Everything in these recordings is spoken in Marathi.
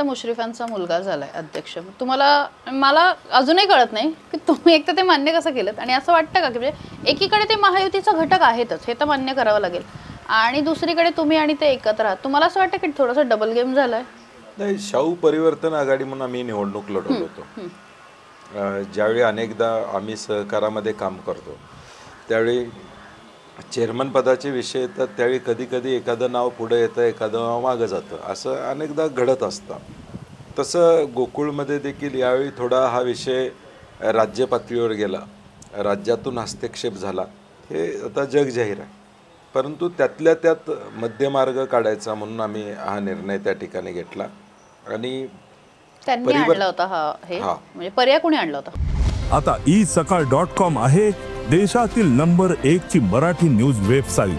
मुश्रीफांचा मुलगा झालाय अध्यक्ष. तुम्हाला मला अजूनही कळत नाही की तुम्ही एक तर ते मान्य कसं केलं आणि असं वाटतं का की म्हणजे एकीकडे ते महायुतीचा घटक आहेतच हे तर मान्य करावं लागेल आणि दुसरीकडे तुम्ही आणि ते एकत्र आहात. तुम्हाला असं वाटतं की थोडंसं डबल गेम झालाय? नाही, शाहू परिवर्तन आघाडी म्हणून आम्ही निवडणूक लढवलो होतो. ज्यावेळी अनेकदा आम्ही सहकारामध्ये काम करतो त्यावेळी चेअरमन पदाचे विषय येतात त्यावेळी कधी कधी एखादं नाव पुढे येतं एखादं नाव मागं जातं असं अनेकदा घडत असतं. तसं गोकुळमध्ये देखील यावेळी थोडा हा विषय राज्य पातळीवर गेला, राज्यातून हस्तक्षेप झाला, हे आता जग जाहीर आहे. परंतु त्यातल्या त्यात मध्यमार्ग काढायचा म्हणून आम्ही हा निर्णय त्या ठिकाणी घेतला आणि त्यांनी आणला होता हा हे म्हणजे पर्याय कोणी आणला होता? आता isakal.com आहे देशातील नंबर 1 ची मराठी न्यूज वेबसाईट.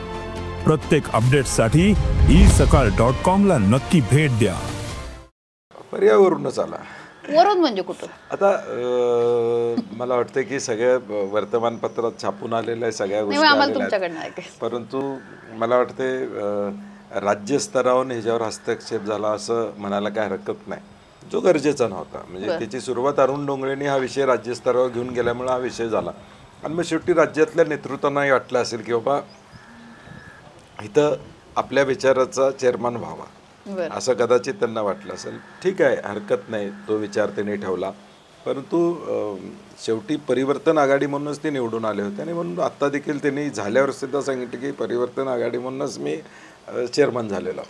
प्रत्येक अपडेटसाठी isakal.com ला नक्की भेट द्या. पर्यावरूनच आला. वरून म्हणजे कुठं? आता मला वाटतं की सगळ्या वर्तमानपत्रात छापून आलेल्या सगळ्या गोष्टी आलेल्या आहेत. परंतु मला वाटते राज्यस्तरावरून ह्याच्यावर हस्तक्षेप झाला असं म्हणायला काय हरकत नाही, जो गरजेचा नव्हता. म्हणजे त्याची सुरुवात अरुण डोंगरेंनी हा विषय राज्यस्तरावर घेऊन गेल्यामुळे हा विषय झाला आणि मग शेवटी राज्यातल्या नेतृत्वांनाही वाटलं असेल की बाबा इथं आपल्या विचाराचा चेअरमन व्हावा असं कदाचित त्यांना वाटलं असेल. ठीक आहे, हरकत नाही, तो विचार त्यांनी ठेवला. परंतु शेवटी परिवर्तन आघाडी म्हणूनच ते निवडून आले होते आणि म्हणून आत्ता देखील त्यांनी झाल्यावर सुद्धा सांगितलं की परिवर्तन आघाडी म्हणूनच मी चेअरमन झालेलो.